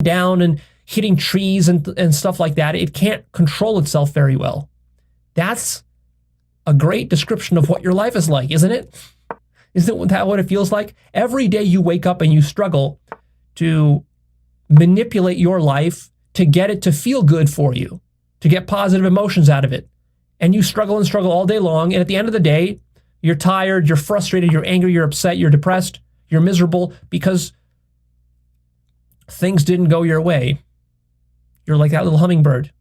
down and hitting trees and stuff like that. It can't control itself very well. That's a great description of what your life is like, isn't it? Isn't that what it feels like? Every day you wake up and you struggle to manipulate your life to get it to feel good for you, to get positive emotions out of it. And you struggle and struggle all day long. And at the end of the day, you're tired, you're frustrated, you're angry, you're upset, you're depressed, you're miserable because things didn't go your way. You're like that little hummingbird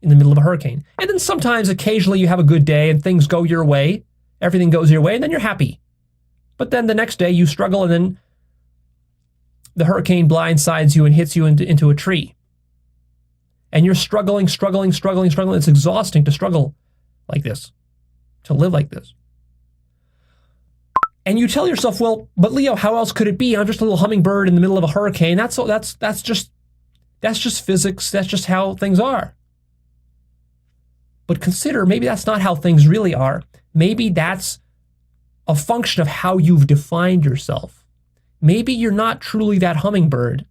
in the middle of a hurricane. And then sometimes, occasionally, you have a good day and things go your way. Everything goes your way, and then you're happy. But then the next day, you struggle, and then the hurricane blindsides you and hits you into a tree. And you're struggling. It's exhausting to struggle like this, to live like this. And you tell yourself, well, but Leo, how else could it be? I'm just a little hummingbird in the middle of a hurricane. That's just physics. That's just how things are. But consider, maybe that's not how things really are. Maybe that's a function of how you've defined yourself. Maybe you're not truly that hummingbird.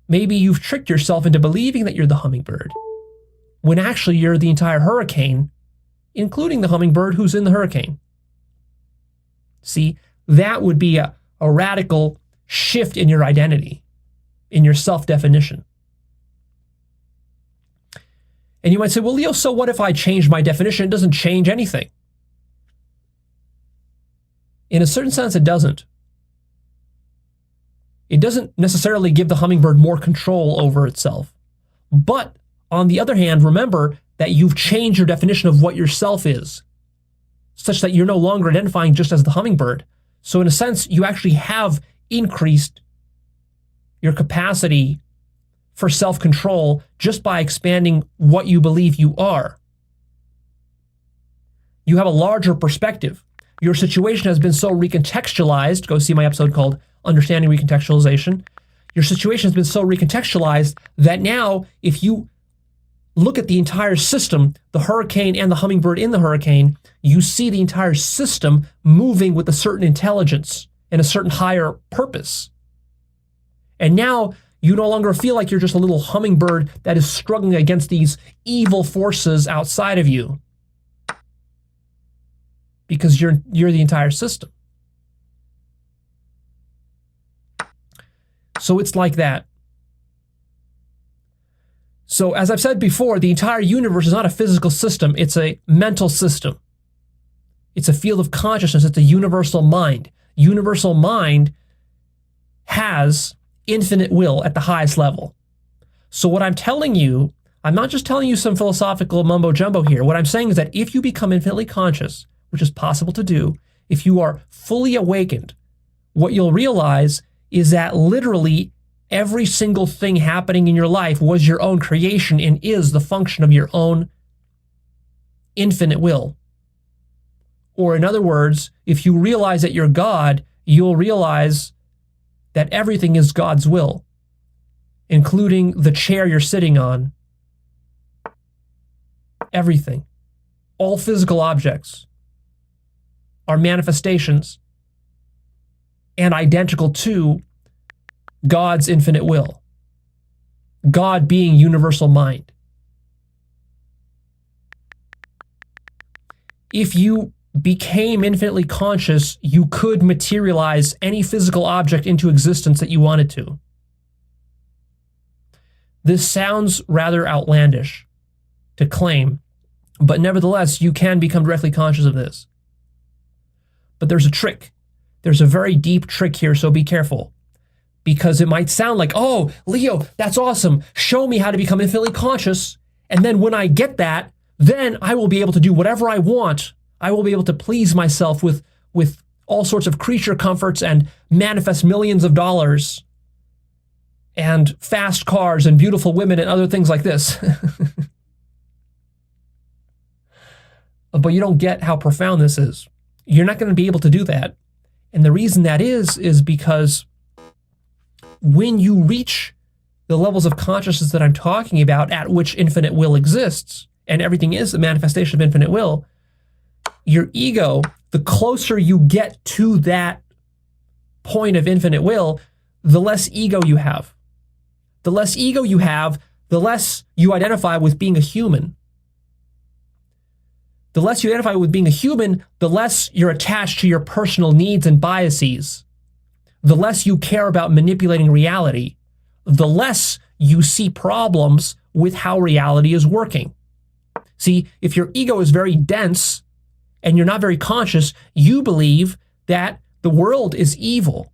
Maybe you've tricked yourself into believing that you're the hummingbird, when actually you're the entire hurricane, including the hummingbird who's in the hurricane. See, that would be a radical shift in your identity, in your self-definition. And you might say, well, Leo, so what if I change my definition? It doesn't change anything. In a certain sense, it doesn't. It doesn't necessarily give the hummingbird more control over itself. But on the other hand, remember that you've changed your definition of what yourself is, such that you're no longer identifying just as the hummingbird. So in a sense, you actually have increased your capacity for self-control just by expanding what you believe you are. You have a larger perspective. Your situation has been so recontextualized. Go see my episode called Understanding Recontextualization. Your situation has been so recontextualized that now, if you look at the entire system, the hurricane and the hummingbird in the hurricane, you see the entire system moving with a certain intelligence and a certain higher purpose. And now you no longer feel like you're just a little hummingbird that is struggling against these evil forces outside of you, because you're the entire system. So it's like that. So as I've said before, the entire universe is not a physical system, it's a mental system. It's a field of consciousness, it's a universal mind. Universal mind has infinite will at the highest level. So what I'm telling you, I'm not just telling you some philosophical mumbo jumbo here. What I'm saying is that if you become infinitely conscious, which is possible to do, if you are fully awakened, what you'll realize is that literally every single thing happening in your life was your own creation and is the function of your own infinite will. Or in other words, if you realize that you're God, you'll realize that everything is God's will, including the chair you're sitting on. Everything. All physical objects are manifestations and identical to God's infinite will. God being universal mind. If you became infinitely conscious, you could materialize any physical object into existence that you wanted to. This sounds rather outlandish to claim, but nevertheless, you can become directly conscious of this. But there's a trick. There's a very deep trick here, so be careful. Because it might sound like, oh, Leo, that's awesome. Show me how to become infinitely conscious. And then when I get that, then I will be able to do whatever I want. I will be able to please myself with all sorts of creature comforts and manifest millions of dollars and fast cars and beautiful women and other things like this. But you don't get how profound this is. You're not going to be able to do that. And the reason that is because when you reach the levels of consciousness that I'm talking about, at which infinite will exists, and everything is a manifestation of infinite will, your ego, the closer you get to that point of infinite will, the less ego you have. The less ego you have, the less you identify with being a human. The less you identify with being a human, the less you're attached to your personal needs and biases. The less you care about manipulating reality, the less you see problems with how reality is working. See, if your ego is very dense and you're not very conscious, you believe that the world is evil.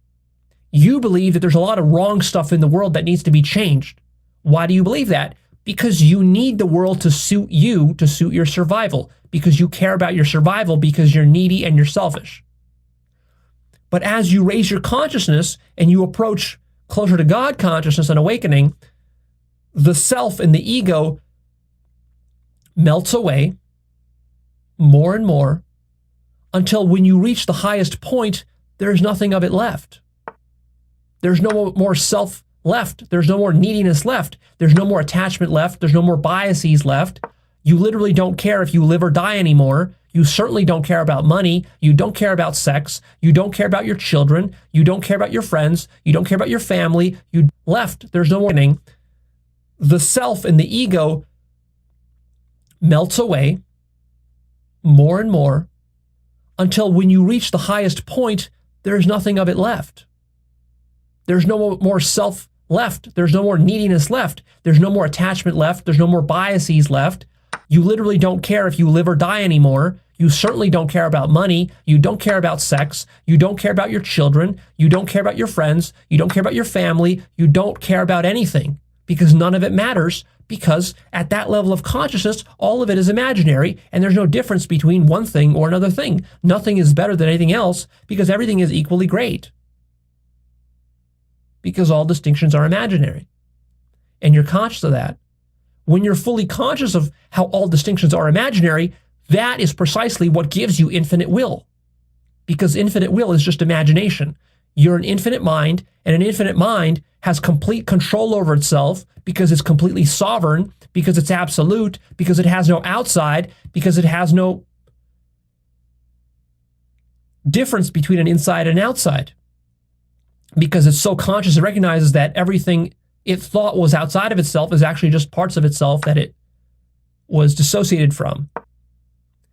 You believe that there's a lot of wrong stuff in the world that needs to be changed. Why do you believe that? Because you need the world to suit you, to suit your survival, because you care about your survival, because you're needy and you're selfish. But as you raise your consciousness and you approach closer to God consciousness and awakening, the self and the ego melts away more and more until when you reach the highest point, there's nothing of it left. There's no more self left. There's no more neediness left. There's no more attachment left. There's no more biases left. You literally don't care if you live or die anymore. You certainly don't care about money. You don't care about sex. You don't care about your children. You don't care about your friends. You don't care about your family. You left. There's no more. The self and the ego melts away more and more until when you reach the highest point, there's nothing of it left. There's no more self left. There's no more neediness left. There's no more attachment left. There's no more biases left. You literally don't care if you live or die anymore. You certainly don't care about money. You don't care about sex. You don't care about your children. You don't care about your friends. You don't care about your family. You don't care about anything because none of it matters, because at that level of consciousness, all of it is imaginary and there's no difference between one thing or another thing. Nothing is better than anything else because everything is equally great, because all distinctions are imaginary. And you're conscious of that. When you're fully conscious of how all distinctions are imaginary, that is precisely what gives you infinite will. Because infinite will is just imagination. You're an infinite mind, and an infinite mind has complete control over itself because it's completely sovereign, because it's absolute, because it has no outside, because it has no difference between an inside and outside. Because it's so conscious, it recognizes that everything it thought was outside of itself is actually just parts of itself that it was dissociated from.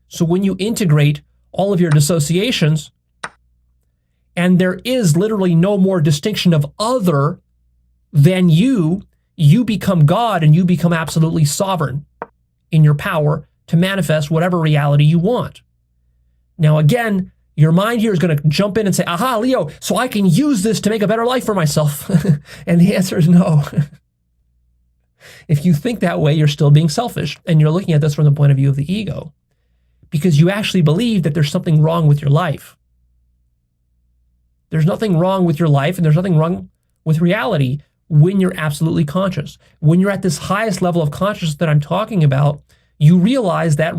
So when you integrate all of your dissociations, and there is literally no more distinction of other than you, you become God and you become absolutely sovereign in your power to manifest whatever reality you want. Now again, your mind here is going to jump in and say, aha, Leo, so I can use this to make a better life for myself. And the answer is no. If you think that way, you're still being selfish. And you're looking at this from the point of view of the ego. Because you actually believe that there's something wrong with your life. There's nothing wrong with your life, and there's nothing wrong with reality when you're absolutely conscious. When you're at this highest level of consciousness that I'm talking about, you realize that